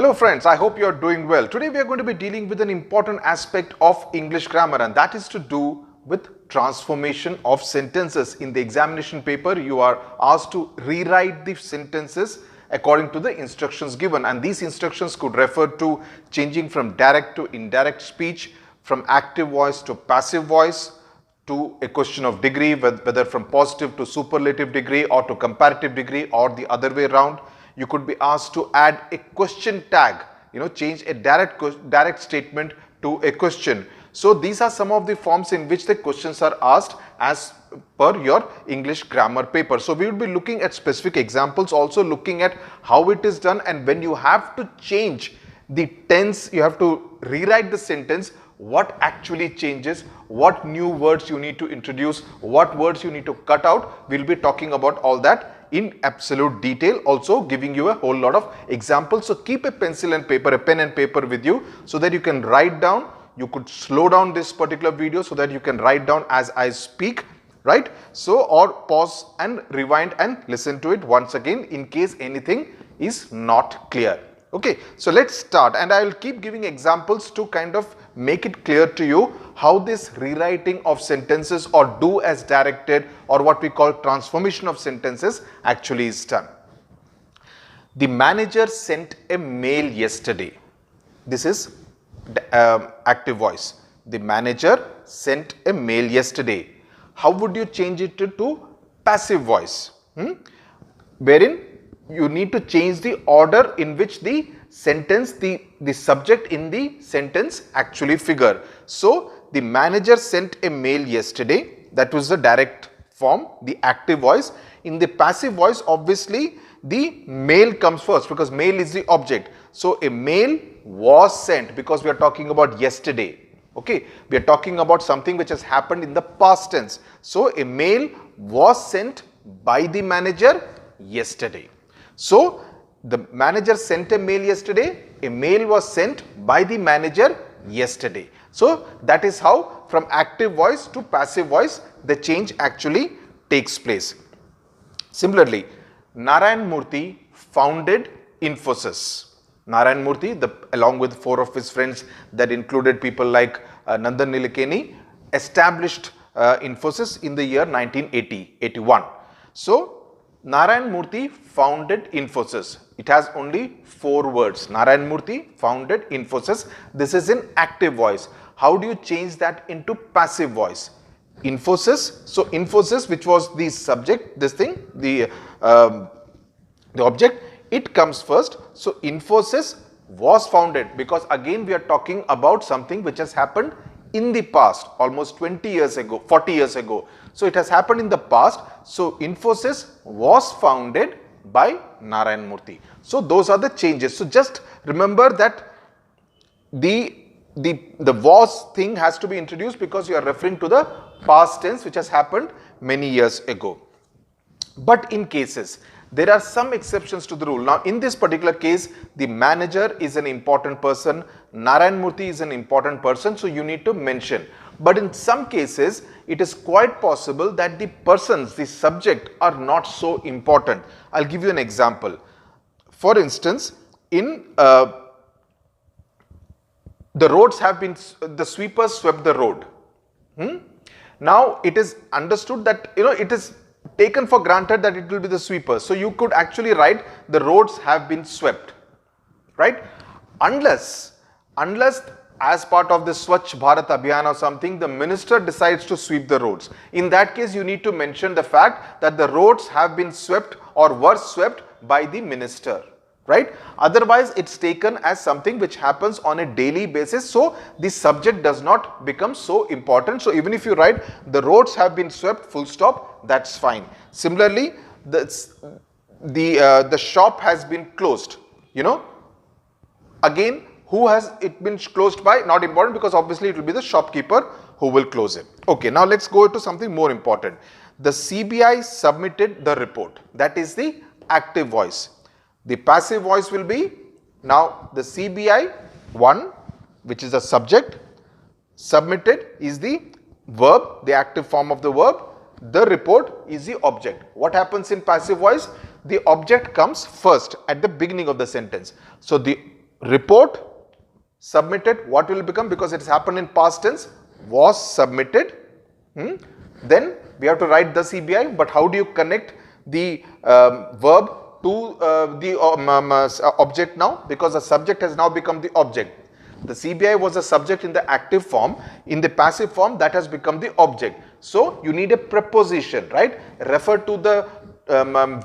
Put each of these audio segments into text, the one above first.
Hello friends, I hope you are doing well. Today we are going to be dealing with an important aspect of English grammar, and that is to do with transformation of sentences. In the examination paper, you are asked to rewrite the sentences according to the instructions given, and these instructions could refer to changing from direct to indirect speech, from active voice to passive voice, to a question of degree, whether from positive to superlative degree or to comparative degree or the other way around. You could be asked to add a question tag, change a direct statement to a question. So these are some of the forms in which the questions are asked as per your English grammar paper. So we will be looking at specific examples, also looking at how it is done, and when you have to change the tense, you have to rewrite the sentence, what actually changes, what new words you need to introduce, what words you need to cut out. We'll be talking about all that in absolute detail, also giving you a whole lot of examples. So keep a pencil and paper, a pen and paper with you so that you can write down. You could slow down this particular video so that you can write down as I speak, right? So, or pause and rewind and listen to it once again in case anything is not clear. Okay, so let's start, and I will keep giving examples to kind of make it clear to you how this rewriting of sentences or do as directed, or what we call transformation of sentences, actually is done. The manager sent a mail yesterday. This is active voice. The manager sent a mail yesterday. How would you change it to passive voice? Wherein you need to change the order in which the sentence, the subject in the sentence actually figure. So the manager sent a mail yesterday. That was the direct form, the active voice. In the passive voice, obviously the mail comes first because mail is the object. So a mail was sent because we are talking about yesterday. Okay, we are talking about something which has happened in the past tense. So a mail was sent by the manager yesterday. So the manager sent a mail yesterday, a mail was sent by the manager yesterday. So that is how from active voice to passive voice the change actually takes place. Similarly, Narayan Murthy founded Infosys. Narayan Murthy, along with 4 of his friends that included people like Nandan Nilekani, established Infosys in the year 1981. So Narayan Murthy founded Infosys. It has only 4 words. Narayan Murthy founded Infosys. This is in active voice. How do you change that into passive voice? Infosys. So Infosys, which was the subject, this thing, the object, it comes first. So Infosys was founded, because again we are talking about something which has happened in the past, almost 20 years ago, 40 years ago. So it has happened in the past. So Infosys was founded by Narayan Murthy. So those are the changes. So just remember that the was thing has to be introduced because you are referring to the past tense which has happened many years ago. But in cases, there are some exceptions to the rule. Now, in this particular case, the manager is an important person, Narayan Murthy is an important person, so you need to mention. But in some cases, it is quite possible that the persons, the subject, are not so important. I'll give you an example. For instance, in the roads have been, the sweepers swept the road. Now, it is understood that, it is taken for granted that it will be the sweepers. So you could actually write the roads have been swept, right? Unless as part of the Swachh Bharat Abhiyan or something, the minister decides to sweep the roads. In that case, you need to mention the fact that the roads have been swept or were swept by the minister, right? Otherwise, it's taken as something which happens on a daily basis. So the subject does not become so important. So even if you write the roads have been swept, full stop, that's fine. Similarly, the shop has been closed. Again, who has it been closed by? Not important, because obviously it will be the shopkeeper who will close it. Okay, now let's go to something more important. The CBI submitted the report. That is the active voice. The passive voice will be, now the CBI, which is the subject, submitted is the verb, the active form of the verb, the report is the object. What happens in passive voice? The object comes first at the beginning of the sentence. So the report, submitted, what will become, because it has happened in past tense, was submitted. Then we have to write the CBI, but how do you connect the verb to the object now? Because the subject has now become the object. The CBI was a subject in the active form. In the passive form, that has become the object. So you need a preposition, right? Refer to the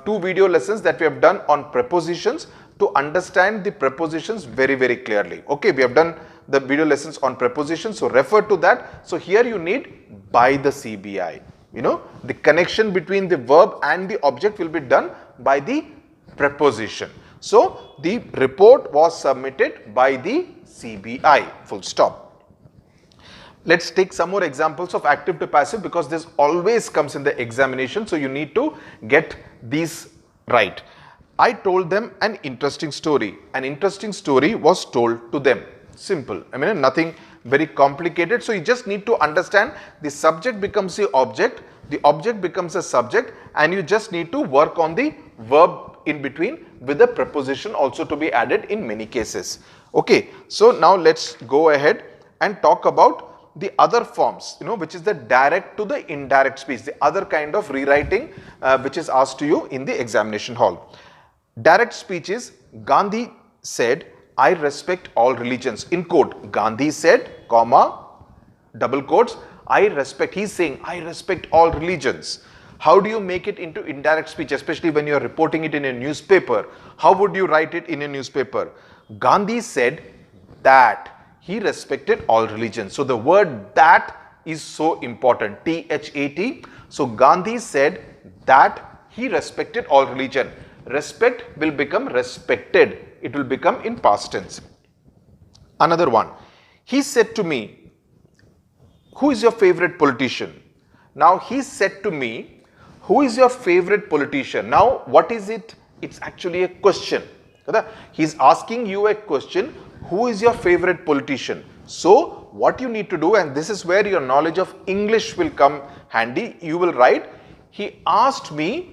2 video lessons that we have done on prepositions to understand the prepositions very, very clearly. Okay, we have done the video lessons on prepositions, so refer to that. So here you need by the CBI. You know, the connection between the verb and the object will be done by the preposition. So the report was submitted by the CBI, full stop. Let's take some more examples of active to passive, because this always comes in the examination, so you need to get these right. I told them an interesting story. An interesting story was told to them. Simple. I mean, nothing very complicated. So you just need to understand the subject becomes the object becomes a subject, and you just need to work on the verb in between with the preposition also to be added in many cases. Okay, so now let's go ahead and talk about the other forms, which is the direct to the indirect speech, the other kind of rewriting which is asked to you in the examination hall. Direct speech is Gandhi said, I respect all religions. In quote, Gandhi said, comma, double quotes, I respect. He's saying, I respect all religions. How do you make it into indirect speech, especially when you are reporting it in a newspaper? How would you write it in a newspaper? Gandhi said that he respected all religions. So the word that is so important, T-H-A-T. So Gandhi said that he respected all religion. Respect will become respected. It will become in past tense. Another one. He said to me, who is your favorite politician? Now he said to me, who is your favorite politician? Now what is it? It's actually a question. He's asking you a question. Who is your favorite politician? So what you need to do, and this is where your knowledge of English will come handy. You will write, he asked me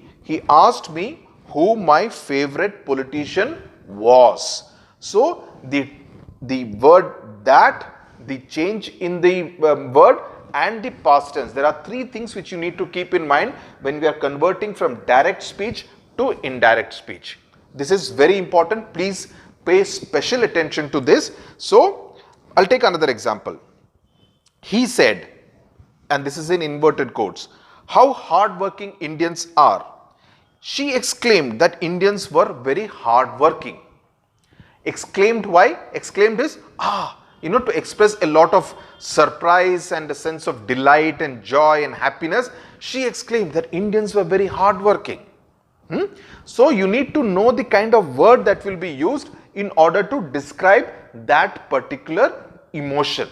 who my favorite politician was. So the word that, the change in the word and the past tense. There are 3 things which you need to keep in mind when we are converting from direct speech to indirect speech. This is very important. Please pay special attention to this. So I'll take another example. He said, and this is in inverted quotes, how hardworking Indians are. She exclaimed that Indians were very hardworking. Exclaimed, why? Exclaimed is, to express a lot of surprise and a sense of delight and joy and happiness. She exclaimed that Indians were very hardworking. So you need to know the kind of word that will be used in order to describe that particular emotion,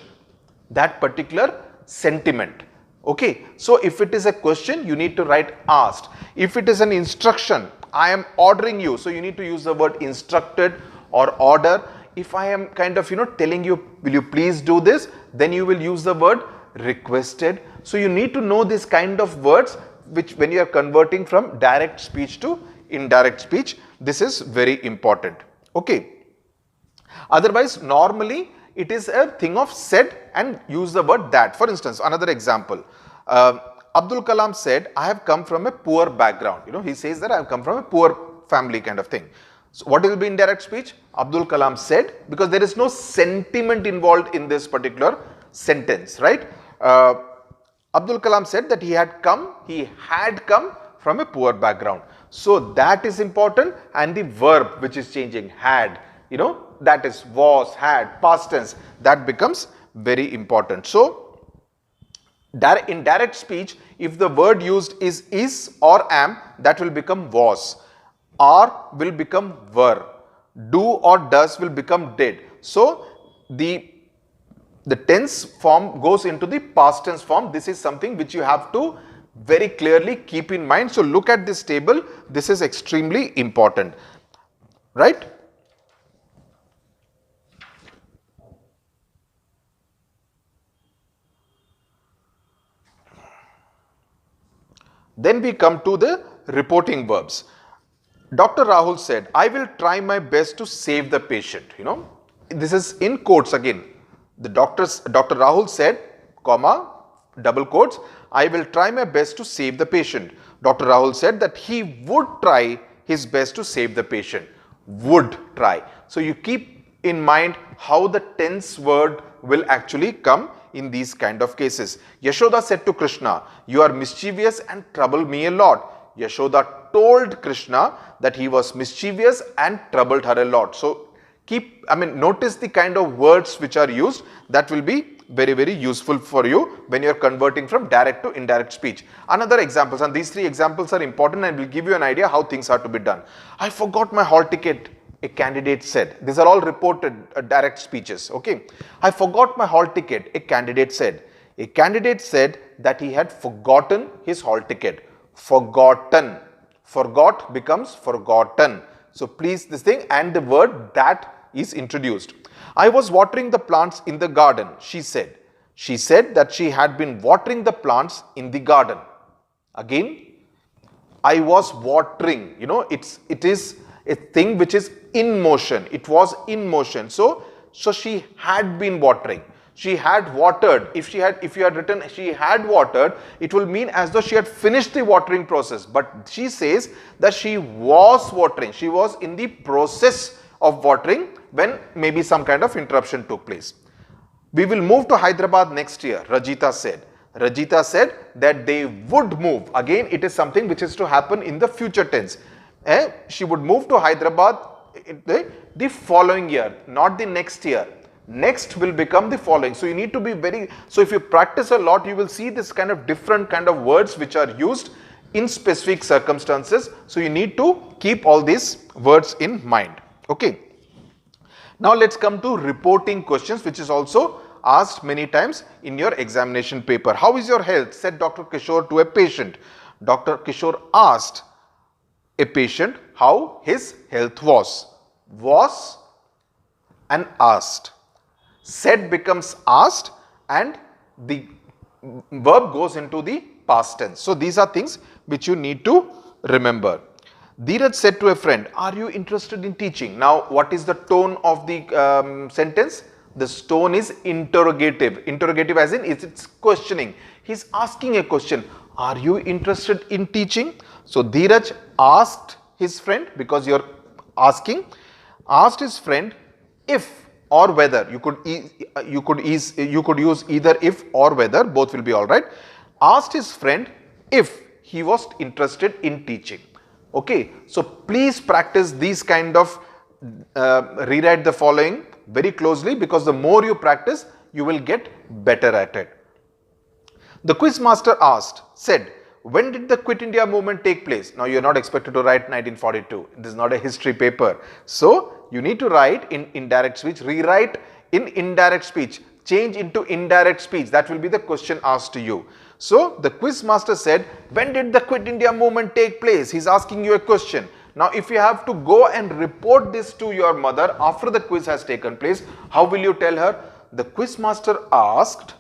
that particular sentiment. Okay, so if it is a question, you need to write asked. If it is an instruction, I am ordering you, so you need to use the word instructed or order. If I am kind of telling you, will you please do this, then you will use the word requested. So you need to know this kind of words which when you are converting from direct speech to indirect speech. This is very important. Okay. Otherwise, normally it is a thing of said and use the word that. For instance, another example. Abdul Kalam said, I have come from a poor background. He says that I have come from a poor family kind of thing. So what will be indirect speech? Abdul Kalam said, because there is no sentiment involved in this particular sentence, right? Abdul Kalam said that he had come from a poor background. So that is important, and the verb which is changing, had, that is was, had, past tense, that becomes very important. So in direct speech, if the word used is or am, that will become was. Are will become were. Do or does will become did. So the tense form goes into the past tense form. This is something which you have to very clearly keep in mind. So look at this table. This is extremely important, right? Then we come to the reporting verbs. Dr. Rahul said, I will try my best to save the patient. this is in quotes again. Dr. Rahul said, comma, double quotes, I will try my best to save the patient. Dr. Rahul said that he would try his best to save the patient. Would try. So you keep in mind how the tense word will actually come in these kind of cases. Yashoda said to Krishna, you are mischievous and trouble me a lot. Yashoda told Krishna that he was mischievous and troubled her a lot. So notice the kind of words which are used. That will be very, very useful for you when you are converting from direct to indirect speech. Another examples, and these three examples are important and will give you an idea how things are to be done. I forgot my hall ticket, a candidate said. These are all reported direct speeches. Okay. I forgot my hall ticket, a candidate said. A candidate said that he had forgotten his hall ticket. Forgotten. Forgot becomes forgotten. So please this thing, and the word that is introduced. I was watering the plants in the garden, she said. She said that she had been watering the plants in the garden. Again, I was watering, it is a thing which is in motion. It was in motion. So she had been watering. She had watered. If you had written she had watered, it will mean as though she had finished the watering process. But she says that she was watering. She was in the process of watering when maybe some kind of interruption took place. We will move to Hyderabad next year, Rajita said. Rajita said that they would move. Again, it is something which is to happen in the future tense. She would move to Hyderabad the following year, not the next year. Next will become the following. So you need to be so if you practice a lot, you will see this kind of different kind of words which are used in specific circumstances. So you need to keep all these words in mind. Okay. Now let's come to reporting questions, which is also asked many times in your examination paper. How is your health? Said Dr. Kishore to a patient. Dr. Kishore asked a patient how his health was. Was and asked. Said becomes asked and the verb goes into the past tense. So these are things which you need to remember. Dheeraj said to a friend, are you interested in teaching? Now what is the tone of the sentence? The tone is interrogative. Interrogative as in it's questioning. He's asking a question. Are you interested in teaching? So Dheeraj asked his friend, because you're asking, asked his friend if or whether. You could use either if or whether, both will be all right. Asked his friend if he was interested in teaching. Okay, so please practice these kind of rewrite the following very closely, because the more you practice, you will get better at it. The quiz master said, when did the Quit India movement take place? Now you are not expected to write 1942. This is not a history paper. So you need to write in indirect speech, rewrite in indirect speech, change into indirect speech. That will be the question asked to you. So the quiz master said, when did the Quit India movement take place? He's asking you a question. Now if you have to go and report this to your mother after the quiz has taken place, how will you tell her? The quiz master asked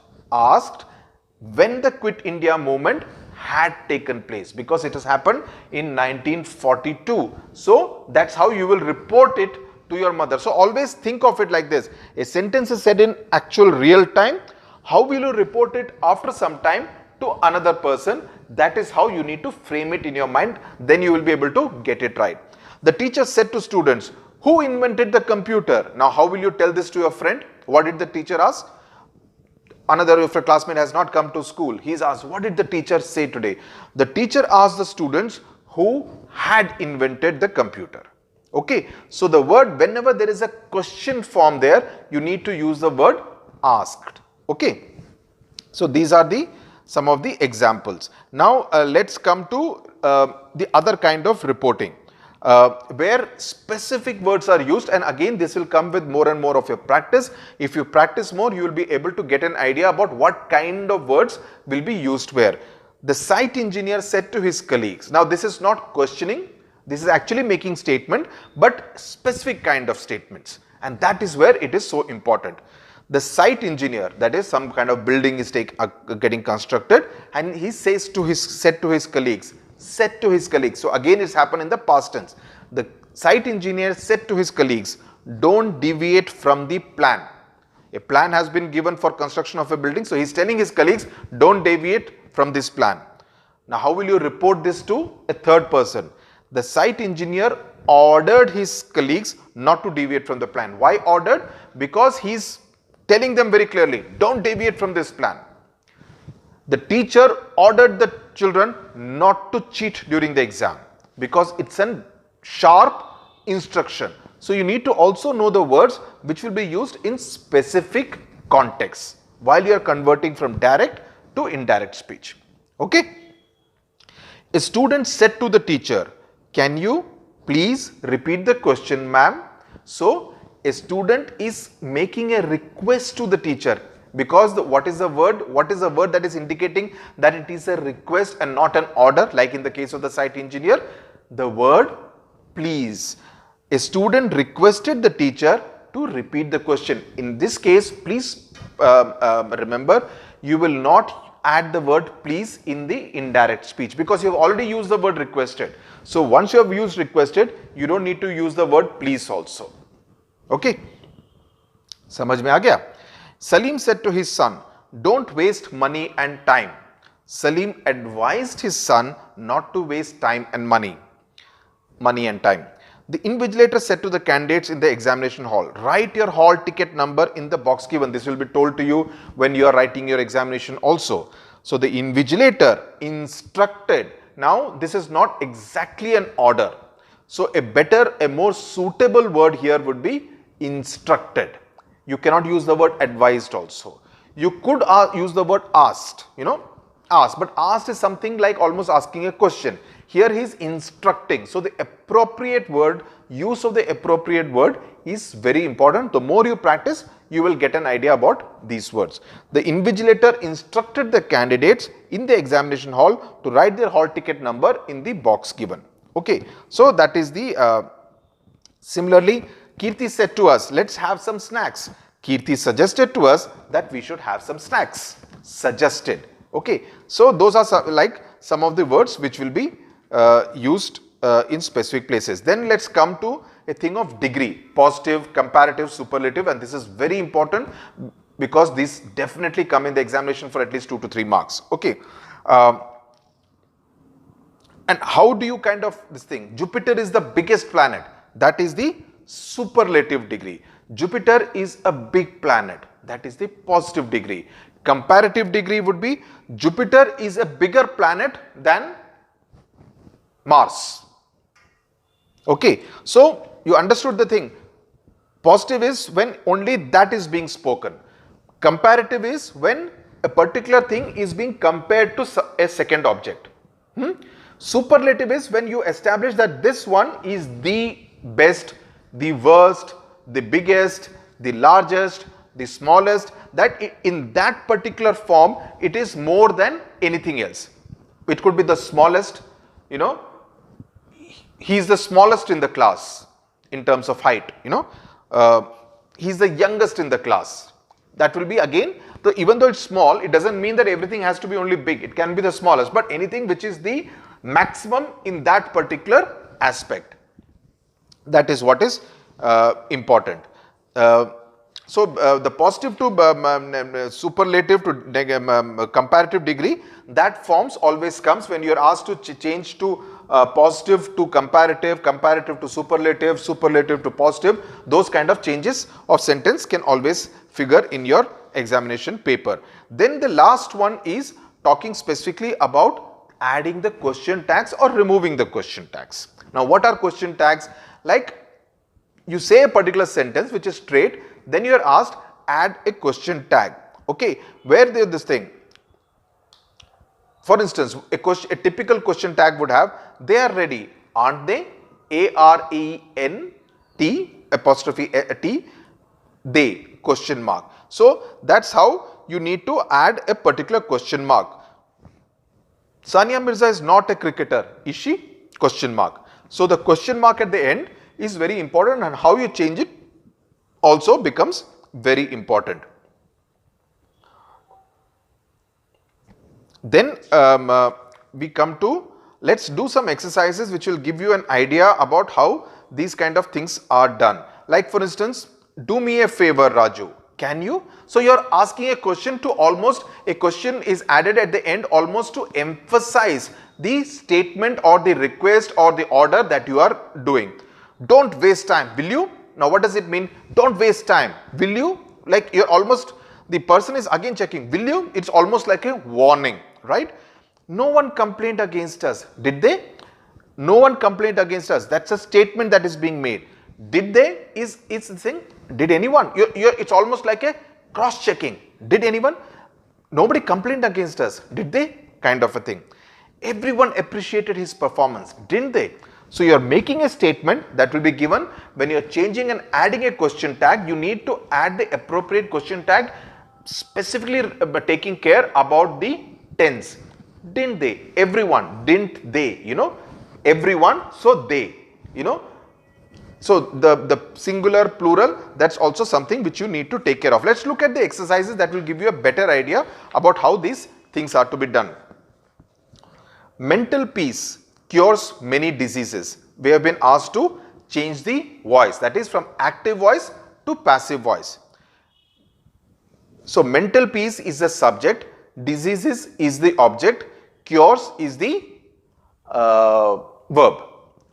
when the Quit India movement had taken place, because it has happened in 1942. So that's how you will report it to your mother. So always think of it like this. A sentence is said in actual real time. How will you report it after some time to another person? That is how you need to frame it in your mind. Then you will be able to get it right. The teacher said to students, who invented the computer? Now how will you tell this to your friend? What did the teacher ask? Another of your classmate has not come to school. He's asked, what did the teacher say today? The teacher asked the students who had invented the computer. Okay. So the word, whenever there is a question form there, you need to use the word asked. Okay. So these are some of the examples. Now let's come to the other kind of reporting. Where specific words are used, and again this will come with more and more of your practice. If you practice more, you will be able to get an idea about what kind of words will be used where. The site engineer said to his colleagues. Now this is not questioning, this is actually making statement, but specific kind of statements, and that is where it is so important. The site engineer, that is some kind of building is getting constructed, and he said to his colleagues. Said to his colleagues. So again it's happened in the past tense. The site engineer said to his colleagues, don't deviate from the plan. A plan has been given for construction of a building, so he is telling his colleagues, don't deviate from this plan. Now, how will you report this to a third person? The site engineer ordered his colleagues not to deviate from the plan. Why ordered? Because he is telling them very clearly, don't deviate from this plan. The teacher ordered the children not to cheat during the exam because it's a sharp instruction. So, you need to also know the words which will be used in specific contexts while you are converting from direct to indirect speech. Okay? A student said to the teacher, can you please repeat the question, ma'am? So, a student is making a request to the teacher because what is the word? What is the word that is indicating that it is a request and not an order, like in the case of the site engineer? The word please. A student requested the teacher to repeat the question. In this case, please remember, you will not add the word please in the indirect speech because you have already used the word requested. So, once you have used requested, you don't need to use the word please also. Okay? Samajh mein aa gaya? Salim said to his son, don't waste money and time. Salim advised his son not to waste time and money and time. The invigilator said to the candidates in the examination hall, write your hall ticket number in the box given. This will be told to you when you are writing your examination also. So, the invigilator instructed. Now, this is not exactly an order. So, a more suitable word here would be instructed. You cannot use the word advised also. You could use the word asked, asked, but asked is something like almost asking a question. Here he is instructing. So, the appropriate word, use of the appropriate word is very important. The more you practice, you will get an idea about these words. The invigilator instructed the candidates in the examination hall to write their hall ticket number in the box given. Okay. So, that is the similarly, Kirti said to us, let's have some snacks. Kirti suggested to us that we should have some snacks. Suggested. Okay. So, those are some of the words which will be used in specific places. Then let us come to a thing of degree, positive, comparative, superlative, and this is very important because these definitely come in the examination for at least 2 to 3 marks. Okay. And how do you kind of this thing? Jupiter is the biggest planet. That is the superlative degree. Jupiter is a big planet. That is the positive degree. Comparative degree would be Jupiter is a bigger planet than Mars. Okay. So, you understood the thing. Positive is when only that is being spoken. Comparative is when a particular thing is being compared to a second object. Superlative is when you establish that this one is the best, the worst, the biggest, the largest, the smallest, that in that particular form it is more than anything else. It could be the smallest, he is the smallest in the class in terms of height, he is the youngest in the class. That will be again, so even though it's small, it doesn't mean that everything has to be only big. It can be the smallest, but anything which is the maximum in that particular aspect. That is what is important. So, the positive to superlative to comparative degree, that forms always comes when you are asked to change to positive to comparative, comparative to superlative, superlative to positive. Those kind of changes of sentence can always figure in your examination paper. Then the last one is talking specifically about adding the question tags or removing the question tags. Now, what are question tags? Like you say a particular sentence which is straight, then you are asked add a question tag. Okay, where there this thing. For instance, a typical question tag would have, they are ready, aren't they? A-R-E-N-T apostrophe T, they, question mark. So, that is how you need to add a particular question mark. Sania Mirza is not a cricketer, is she? Question mark. So, the question mark at the end is very important, and how you change it also becomes very important. Then we come to, let's do some exercises which will give you an idea about how these kind of things are done. Like for instance, do me a favor, Raju. Can you? So you're asking a question to almost, a question is added at the end almost to emphasize the statement or the request or the order that you are doing. Don't waste time, will you? Now what does it mean? Don't waste time, will you? Like you're almost, the person is again checking, will you? It's almost like a warning, right? No one complained against us, did they? No one complained against us. That's a statement that is being made. Did they? Is the thing? Did anyone? It's almost like a cross-checking. Did anyone? Nobody complained against us. Did they? Kind of a thing. Everyone appreciated his performance. Didn't they? So you are making a statement that will be given when you are changing and adding a question tag. You need to add the appropriate question tag, specifically taking care about the tense. Didn't they? Everyone. Didn't they? You know, everyone. So they. You know. So the singular, plural, that's also something which you need to take care of. Let's look at the exercises that will give you a better idea about how these things are to be done. Mental peace cures many diseases. We have been asked to change the voice, that is from active voice to passive voice. So mental peace is the subject, diseases is the object, cures is the verb.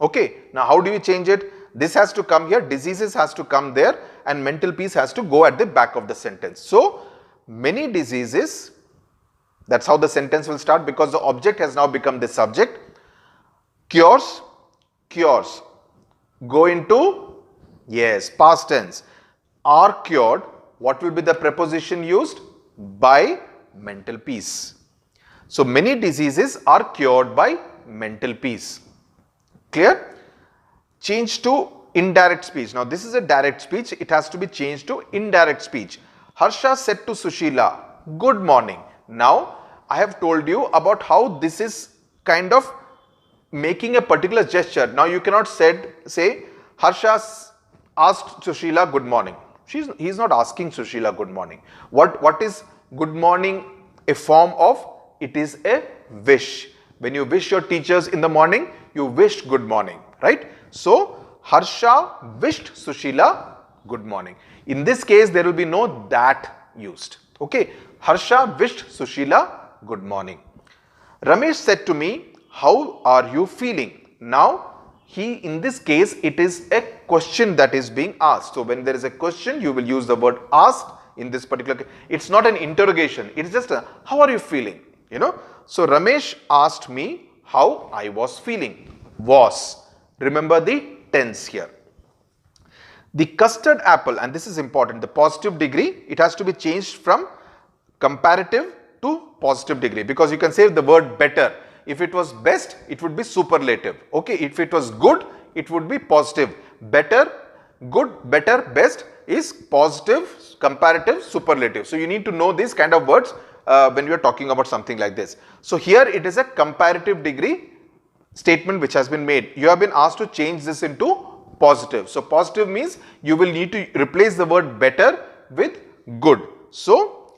Okay, now how do you change it? This has to come here, diseases has to come there, and mental peace has to go at the back of the sentence. So many diseases, that's how the sentence will start, because the object has now become the subject. Cures, cures, go into, yes, past tense, are cured. What will be the preposition used? By mental peace. So many diseases are cured by mental peace. Clear? Change to indirect speech. Now this is a direct speech, it has to be changed to indirect speech. Harsha said to Sushila, good morning. Now I have told you about how this is kind of making a particular gesture. Now you cannot say Harsha asked Sushila good morning. He is not asking Sushila good morning. What is good morning a form of? It is a wish. When you wish your teachers in the morning, you wished good morning, right? So Harsha wished Sushila good morning. In this case, there will be no that used. Okay. Harsha wished Sushila good morning. Ramesh said to me, how are you feeling? Now, in this case, it is a question that is being asked. So when there is a question, you will use the word asked in this particular case. It's not an interrogation. It's just a, how are you feeling? You know. So Ramesh asked me how I was feeling. Was. Remember the tense here. The custard apple, and this is important, the positive degree, it has to be changed from comparative to positive degree, because you can say the word better. If it was best, it would be superlative. Okay, if it was good, it would be positive. Better, good, better, best is positive, comparative, superlative. So you need to know these kind of words when you are talking about something like this. So here it is a comparative degree statement which has been made. You have been asked to change this into positive. So positive means you will need to replace the word better with good. So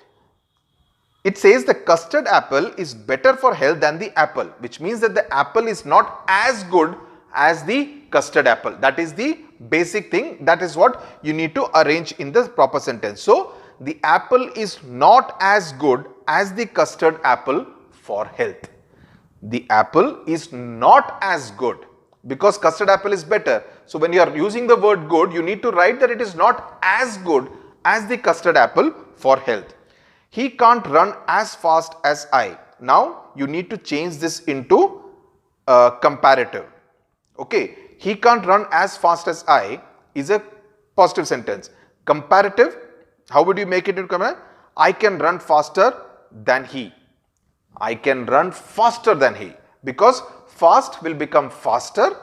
it says the custard apple is better for health than the apple, which means that the apple is not as good as the custard apple. That is the basic thing. That is what you need to arrange in the proper sentence. So the apple is not as good as the custard apple for health. The apple is not as good because custard apple is better. So when you are using the word good, you need to write that it is not as good as the custard apple for health. He can't run as fast as I. Now you need to change this into comparative. Okay, he can't run as fast as I is a positive sentence. Comparative, how would you make it into comparative? I can run faster than he. I can run faster than he, because fast will become faster.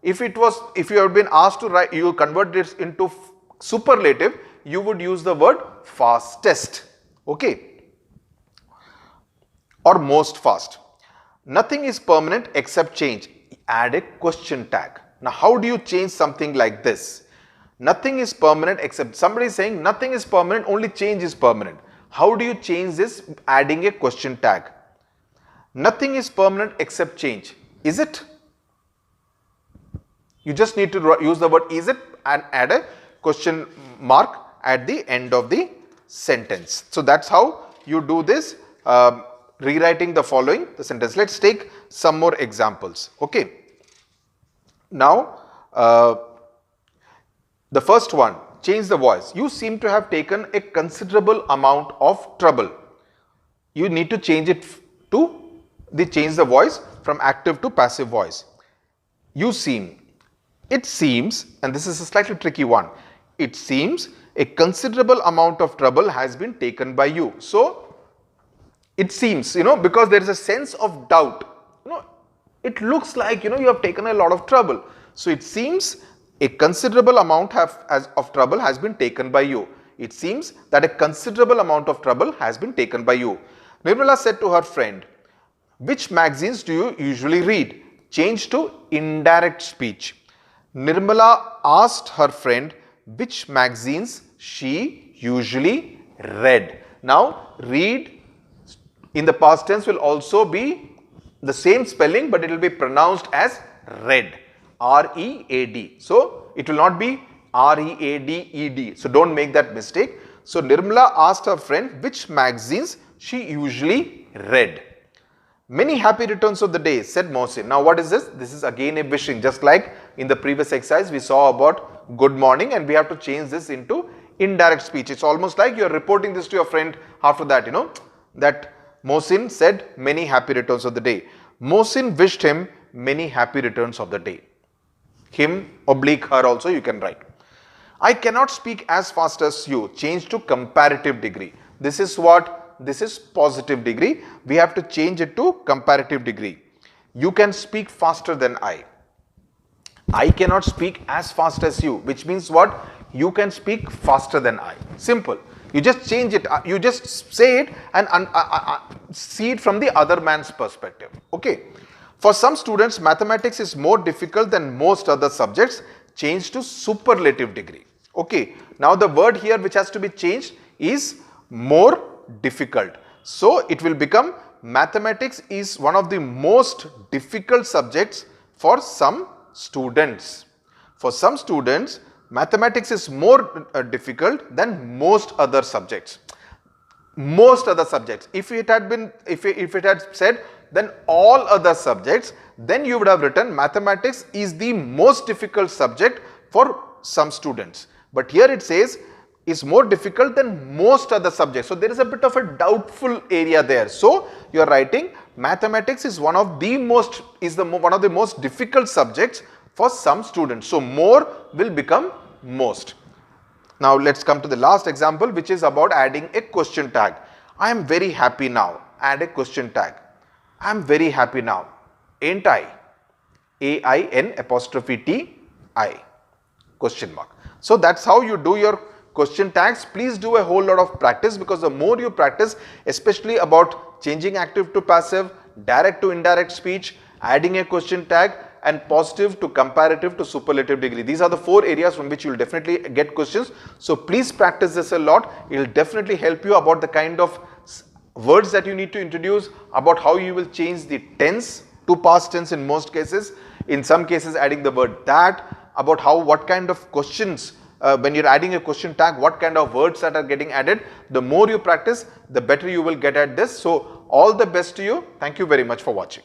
If you have been asked to write, you convert this into superlative, you would use the word fastest. Okay, or most fast. Nothing is permanent except change. Add a question tag. Now how do you change something like this? Nothing is permanent except, somebody is saying nothing is permanent, only change is permanent. How do you change this? Adding a question tag. Nothing is permanent except change. Is it? You just need to use the word is it and add a question mark at the end of the sentence. So that's how you do this, rewriting the following the sentence. Let's take some more examples. Okay. Now, the first one, change the voice. You seem to have taken a considerable amount of trouble. You need to change it to change the voice from active to passive voice. You seem, it seems, and this is a slightly tricky one. It seems a considerable amount of trouble has been taken by you. So, it seems, because there is a sense of doubt. It looks like, you have taken a lot of trouble. So, it seems a considerable amount of trouble has been taken by you. It seems that a considerable amount of trouble has been taken by you. Nirmala said to her friend, which magazines do you usually read? Change to indirect speech. Nirmala asked her friend which magazines she usually read. Now, read in the past tense will also be the same spelling, but it will be pronounced as read. R-E-A-D. So, it will not be R-E-A-D-E-D. So, don't make that mistake. So, Nirmala asked her friend which magazines she usually read. Many happy returns of the day, said Mohsin. Now, what is this? This is again a wishing. Just like in the previous exercise, we saw about good morning, and we have to change this into indirect speech. It's almost like you're reporting this to your friend after that, that Mohsin said many happy returns of the day. Mohsin wished him many happy returns of the day. Him oblique her also you can write. I cannot speak as fast as you. Change to comparative degree. This is what? This is positive degree. We have to change it to comparative degree. You can speak faster than I. I cannot speak as fast as you, which means what? You can speak faster than I. Simple. You just change it. You just say it and see it from the other man's perspective. Okay. For some students, mathematics is more difficult than most other subjects. Change to superlative degree. Okay. Now, the word here which has to be changed is more difficult. So, it will become mathematics is one of the most difficult subjects for some students. For some students, mathematics is more difficult than most other subjects. Most other subjects. If it had said then all other subjects, then you would have written mathematics is the most difficult subject for some students. But here it says is more difficult than most other subjects. So, there is a bit of a doubtful area there. So, you are writing mathematics is one of the most difficult subjects for some students. So, more will become most. Now, let's come to the last example, which is about adding a question tag. I am very happy now. Add a question tag. I am very happy now. Ain't I? A-I-N'-T-I. Question mark. So, that's how you do your question tags. Please do a whole lot of practice, because the more you practice, especially about changing active to passive, direct to indirect speech, adding a question tag, and positive to comparative to superlative degree. These are the 4 areas from which you will definitely get questions. So, please practice this a lot. It will definitely help you about the kind of words that you need to introduce, about how you will change the tense to past tense in most cases, in some cases adding the word that, about what kind of questions, when you're adding a question tag, what kind of words that are getting added. The more you practice, the better you will get at this. So, all the best to you. Thank you very much for watching.